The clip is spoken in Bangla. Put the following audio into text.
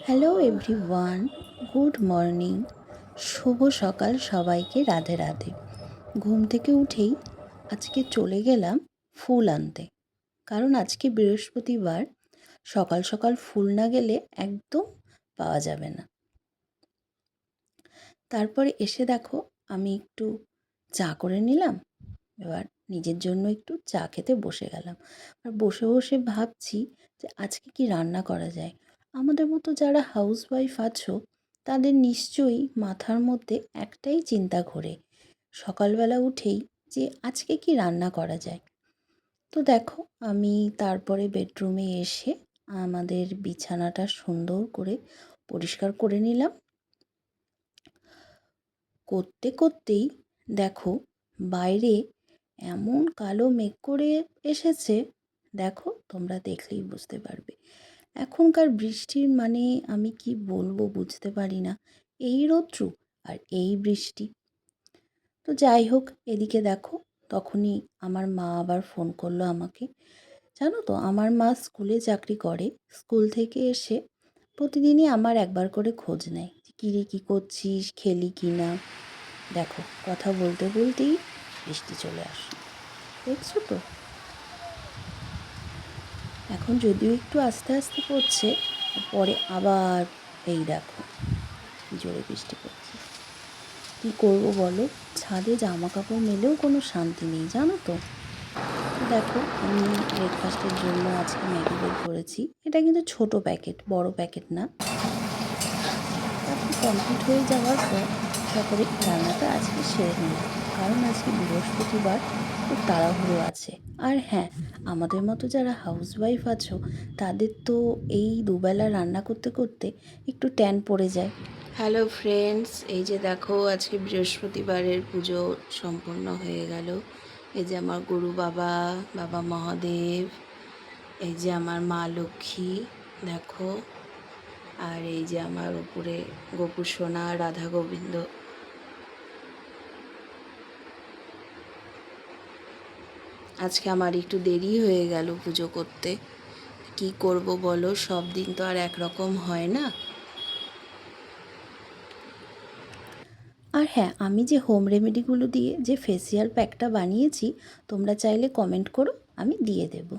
Hello everyone, good morning. শুভ সকাল সবাইকে। রাধে রাধে। ঘুম থেকে উঠেই আজকে চলে গেলাম ফুল আনতে, কারণ আজকে বৃহস্পতিবার। সকাল সকাল ফুল না গেলে একদম পাওয়া যাবে না। তারপরে এসে দেখো আমি একটু চা করে নিলাম। এবার নিজের জন্য একটু চা খেতে বসে গেলাম। আর বসে বসে ভাবছি যে আজকে কি রান্না করা যায়। আমাদের মতো যারা হাউসওয়াইফ আছো তাদের নিশ্চয়ই মাথার মধ্যে একটাই চিন্তা ঘোরে সকালবেলা উঠেই, যে আজকে কি রান্না করা যায়। তো দেখো আমি তারপরে বেডরুমে এসে আমাদের বিছানাটা সুন্দর করে পরিষ্কার করে নিলাম। করতে করতেই দেখো বাইরে এমন কালো মেঘ করে এসেছে। দেখো তোমরা দেখলেই বুঝতে পারবে। এখনকার বৃষ্টির মানে আমি কি বলবো বুঝতে পারি না। এই রৌদ্র আর এই বৃষ্টি। তো যাই হোক, এদিকে দেখো তখনই আমার মা আবার ফোন করলো আমাকে। জানো তো আমার মা স্কুলে চাকরি করে। স্কুল থেকে এসে প্রতিদিনই আমার একবার করে খোঁজ নেয়, কী রে কী করছিস, খেলি কি না। দেখো কথা বলতে বলতেই বৃষ্টি চলে আসে, দেখছো তো। এখন যদিও একটু আস্তে আস্তে পড়ছে, পরে আবার এই দেখো কী জোরে বৃষ্টি পড়ছে। কী করবো বলো, ছাদে জামা কাপড় মেলেও কোনো শান্তি নেই, জানো তো। তো দেখো আমি ব্রেকফাস্টের জন্য আজকে ম্যাগি বের করেছি। এটা কিন্তু ছোট প্যাকেট, বড় প্যাকেট না। তারপর কমপ্লিট হয়ে যাওয়ার পর তারপরে রান্নাটা আজকে সেরে নিলাম, কারণ আজকে বৃহস্পতিবার, খুব তাড়াহুড়ো আছে। আর হ্যাঁ, আমাদের মতো যারা হাউসওয়াইফ আছো তাদের তো এই দুবেলা রান্না করতে করতে একটু ট্যান পড়ে যায়। হ্যালো ফ্রেন্ডস, এই যে দেখো আজকে বৃহস্পতিবারের পুজো সম্পূর্ণ হয়ে গেল। এই যে আমার গুরু বাবা, বাবা মহাদেব, এই যে আমার মা লক্ষ্মী, দেখো। আর এই যে আমার উপরে গোপু সোনা, রাধা গোবিন্দ। আজকে আমার একটু দেরি হয়ে গেল পুজো করতে। কি করব বলো, সব দিন তো আর একরকম হয় না। আর হ্যাঁ, আমি যে হোম রেমেডিগুলো দিয়ে যে ফেসিয়াল প্যাকটা বানিয়েছি, তোমরা চাইলে কমেন্ট করো, আমি দিয়ে দেবো।